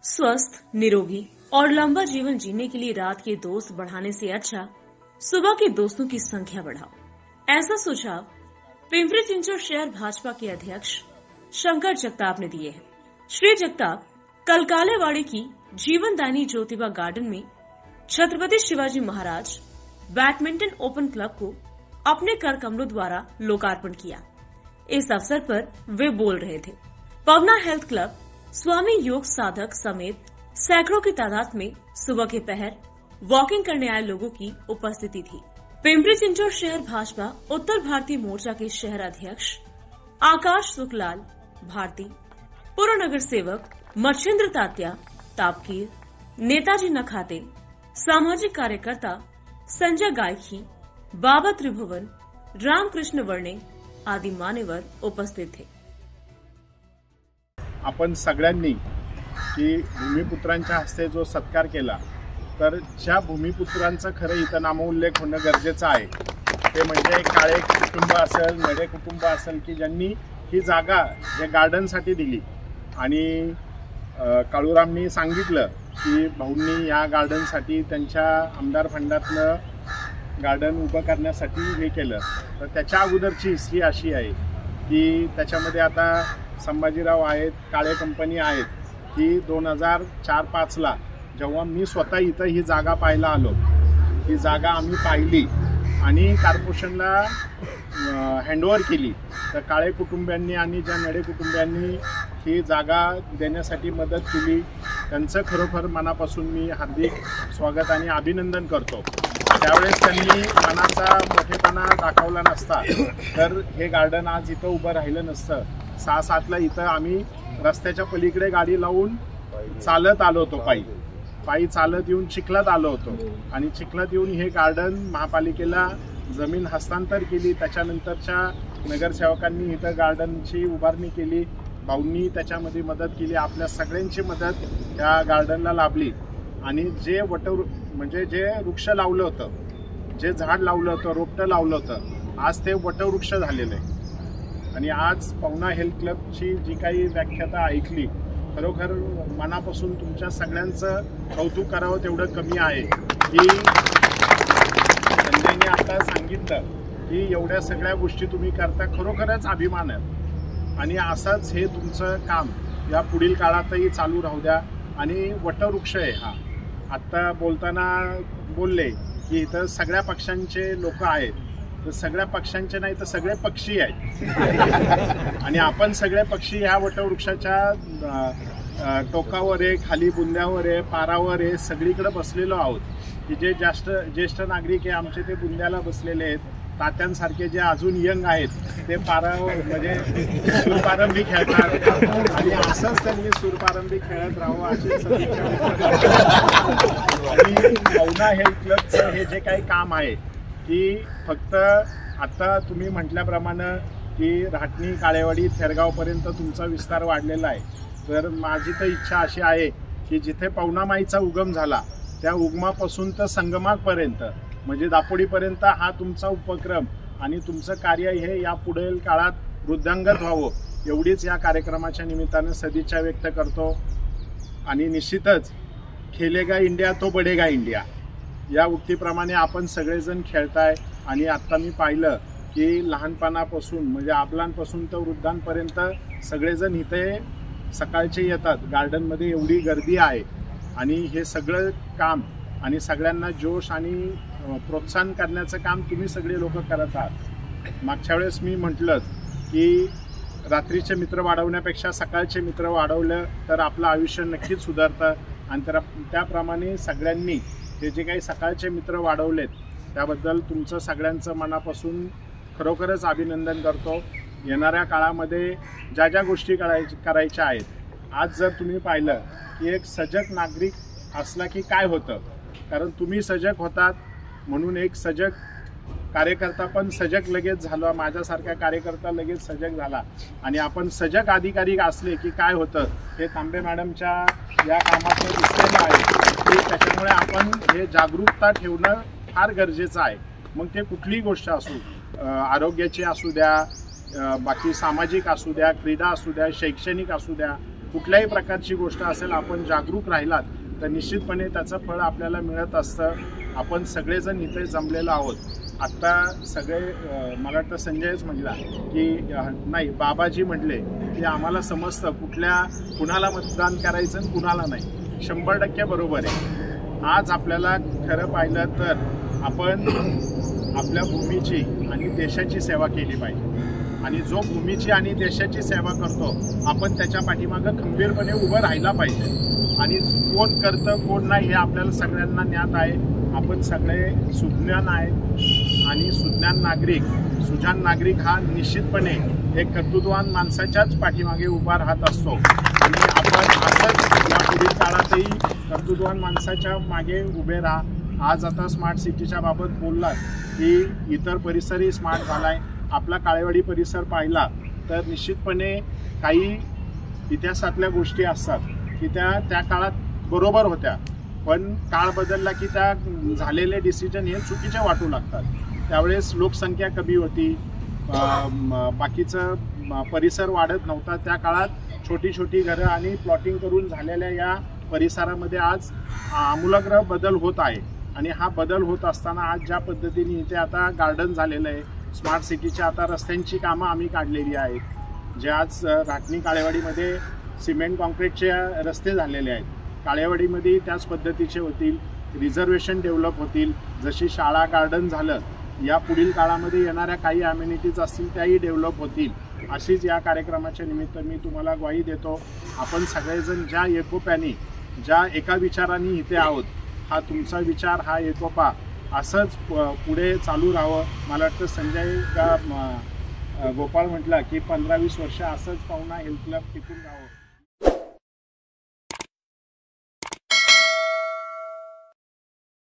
स्वस्थ, निरोगी और लंबा जीवन जीने के लिए रात के दोस्त बढ़ाने से अच्छा सुबह के दोस्तों की संख्या बढ़ाओ। ऐसा सुझाव पिंपरी चिंचवड शहर भाजपा के अध्यक्ष शंकर जगताप ने दिए हैं। श्री जगताप कल कालेवाड़ी की जीवनदायिनी ज्योतिबा गार्डन में Chhatrapati Shivaji Maharaj badminton open club को अपने कर कमलों द्वारा लोकार्पण किया। इस अवसर पर वे बोल रहे थे। पवना हेल्थ क्लब, स्वामी योग साधक समेत सैकड़ों की तादाद में सुबह के पहर वॉकिंग करने आए लोगों की उपस्थिति थी। पिंपरी चिंचवड शहर भाजपा उत्तर भारतीय मोर्चा के शहर अध्यक्ष आकाश सुखलाल भारती, पूर्व नगर सेवक मच्छिंद्र तात्या तापकीर, नेताजी नखाते, सामाजिक कार्यकर्ता संजय गायखी, बाबा त्रिभुवन, रामकृष्ण वर्णे आदि मान्यवर उपस्थित थे। आपण सगळ्यांनी की भूमिपुत्रांच्या हस्ते जो सत्कार केला, तर ज्या भूमिपुत्रांचं खरं इथं नामोल्लेख होणं गरजेचं आहे ते म्हणजे काळे कुटुंब असेल, नडे कुटुंब असेल की ज्यांनी ही जागा या गार्डनसाठी दिली। आणि काळूरामनी सांगितलं की भाऊंनी या गार्डनसाठी त्यांच्या आमदार फंडातनं गार्डन उभं करण्यासाठी हे केलं। तर त्याच्या अगोदरची हिस्ट्री अशी आहे की त्याच्यामध्ये आता संभाजीराव आहेत, काळे कंपनी आहेत की 2004-05 ला जेव्हा मी स्वतः इथं ही जागा पाहायला आलो, ही जागा आम्ही पाहिली आणि कॉर्पोरेशनला हँडओव्हर केली। तर काळे कुटुंबियांनी आणि ज्या नडे कुटुंबियांनी ही जागा देण्यासाठी मदत केली त्यांचं खरोखर मनापासून मी हार्दिक स्वागत आणि अभिनंदन करतो। त्यावेळेस त्यांनी मनाचा मोठेपणा दाखवला नसता तर हे गार्डन आज इथं उभं राहिलं नसतं। 6-7 ला इथं आम्ही रस्त्याच्या पलीकडे गाडी लावून चालत आलो होतो, पायी चालत येऊन चिखलात आलो होतो आणि चिखलात येऊन हे गार्डन महापालिकेला जमीन हस्तांतर केली। त्याच्यानंतरच्या नगरसेवकांनी इथं गार्डनची उभारणी केली, भाऊंनी त्याच्यामध्ये मदत केली, आपल्या सगळ्यांची मदत त्या गार्डनला लाभली। आणि जे म्हणजे जे वृक्ष लावलं होतं, जे झाड लावलं होतं, रोपटं लावलं होतं, आज ते वटवृक्ष झालेलं आहे। आणि आज पवना हेल्थ क्लबची जी काही व्याख्याता ऐकली, खरोखर मनापासून तुमच्या सगळ्यांचं कौतुक करावं तेवढं कमी आहे की संजयने आता सांगितलं की एवढ्या सगळ्या गोष्टी तुम्ही करता, खरोखरच अभिमान आहे। आणि असंच हे तुमचं काम या पुढील काळातही चालू राहू द्या। आणि वटवृक्ष आहे हा, आत्ता बोलताना बोलले की इथं सगळ्या पक्षांचे लोक आहेत, तर सगळ्या पक्षांचे नाही तर सगळे पक्षी आहेत आणि आपण सगळे पक्षी ह्या वटवृक्षाच्या टोकावर आहे, खाली बुंद्यावर आहे, पारावर आहे, सगळीकडे बसलेलो आहोत। की जे ज्येष्ठ नागरिक आहे आमचे ते बुंद्याला बसलेले आहेत, तात्यांसारखे जे अजून यंग आहेत ते पारावर म्हणजे सूरपारंबी खेळतात आणि असंच त्यांनी सूरपारंबी खेळत राहावं अशी सदिच्छा। आणि पवना हेल्थ क्लबचं हे जे काही काम आहे की फक्त आता तुम्ही म्हटल्याप्रमाणे की राहटणी, काळेवाडी, थेरगावपर्यंत तुमचा विस्तार वाढलेला आहे। तर माझी तर इच्छा अशी आहे की जिथे पवना माईचा उगम झाला त्या उगमापासून तर संगमापर्यंत म्हणजे दापोडीपर्यंत हा तुमचा उपक्रम आणि तुमचं कार्य हे या पुढील काळात वृद्धांगत व्हावं एवढीच या कार्यक्रमाच्या निमित्तानं सदिच्छा व्यक्त करतो। आणि निश्चितच खेलेगा इंडिया तो बढेगा इंडिया या उक्तीप्रमाणे आपण सगळेजण खेळताय। आणि आत्ता मी पाहिलं की लहानपणापासून म्हणजे आबलांपासून तर वृद्धांपर्यंत सगळेजण इथे सकाळचे येतात, गार्डनमध्ये एवढी गर्दी आहे। आणि हे सगळं काम आणि सगळ्यांना जोश आणि प्रोत्साहन करण्याचं काम तुम्ही सगळे लोक करत आहात। मागच्या वेळेस मी म्हटलं की रात्रीचे मित्र वाढवण्यापेक्षा सकाळचे मित्र वाढवलं तर आपलं आयुष्य नक्कीच सुधारतं। आणि त्याप्रमाणे सगळ्यांनी हे जे काही सकाळचे मित्र वाढवलेत त्याबद्दल तुमचं सगळ्यांचं मनापासून खरोखरच अभिनंदन करतो। येणाऱ्या काळामध्ये ज्या ज्या गोष्टी करायच्या आहेत, आज जर तुम्ही पाहिलं की एक सजग नागरिक असला की काय होतं, कारण तुम्ही सजग होतात म्हणून एक सजग कार्यकर्ता पण सजग लगेच झाला, माझ्यासारखा कार्यकर्ता लगेच सजग झाला। आणि आपण सजग अधिकारी असले की काय होतं हे तांबे मॅडमच्या या कामातून दिसलेलं आहे की त्याच्यामुळे आपण हे जागरूकता ठेवणं फार गरजेचं आहे। मग ते कुठलीही गोष्ट असू, आरोग्याची असू द्या, बाकी सामाजिक असू द्या, क्रीडा असू द्या, शैक्षणिक असू द्या, कुठल्याही प्रकारची गोष्ट असेल आपण जागरूक राहिलात तर निश्चितपणे त्याचं फळ आपल्याला मिळत असतं. आपण सगळेजण इथे जमलेलो आहोत. आत्ता सगळे मला वाटतं संजयच म्हटला की नाही बाबाजी म्हटले की आम्हाला समजतं कुणाला मतदान करायचं आणि कुणाला नाही. 100% बरोबर आहे. आज आपल्याला खरं पाहिलं तर आपण आपल्या भूमीची आणि देशाची सेवा केली पाहिजे आणि जो भूमीची आणि देशाची सेवा करतो आपण त्याच्या पाठीमागं खंबीरपणे उभं राहायला पाहिजे. आणि कोण करतं कोण नाही हे आपल्याला सगळ्यांना ज्ञात आहे. आपण सगळे सुज्ञान आहेत आणि सुजाण नागरिक हा निश्चितपणे एक कर्तृत्ववान माणसाच्याच पाठीमागे उभा राहत असतो आणि आपण असंच या पुढील काळातही कर्तृत्ववान माणसाच्या मागे उभे राहा. आज आता स्मार्ट सिटीच्या बाबत बोललात की इतर परिसरही स्मार्ट झालाय. आपला काळेवाडी परिसर पाहिला तर निश्चितपणे काही इतिहासातल्या गोष्टी असतात की त्या काळात बरोबर होत्या, पण काळ बदलला की त्या झालेले डिसिजन हे चुकीचे वाटू लागतात. त्यावेळेस लोकसंख्या कमी होती, बाकीचं परिसर वाढत नव्हता. त्या काळात छोटी छोटी घरं आणि प्लॉटिंग करून झालेल्या या परिसरामध्ये आज आमूलाग्र बदल होत आहे. आणि हा बदल होत असताना आज ज्या पद्धतीने इथे आता गार्डन झालेलं आहे, स्मार्ट सिटीच्या आता रस्त्यांची कामं आम्ही काढलेली आहेत, जे आज राटणी काळेवाडीमध्ये सिमेंट कॉन्क्रीटचे रस्ते झालेले आहेत. काळेवाडीमध्ये त्याच पद्धतीचे होतील. रिझर्वेशन डेव्हलप होतील. जशी शाळा गार्डन झालं, या पुढील काळामध्ये येणाऱ्या काही ॲम्युनिटीज असतील त्याही डेव्हलप होतील. अशीच या कार्यक्रमाच्या निमित्त मी तुम्हाला ग्वाही देतो. आपण सगळेजण ज्या एकोप्याने ज्या एका विचाराने इथे आहोत, हा तुमचा विचार हा एकोपा असंच पुढे चालू राहावं. मला वाटतं संजय गोपाळ म्हटलं की 15-20 वर्ष असंच पाहुणा हेल्थ क्लब टिकून राहावं.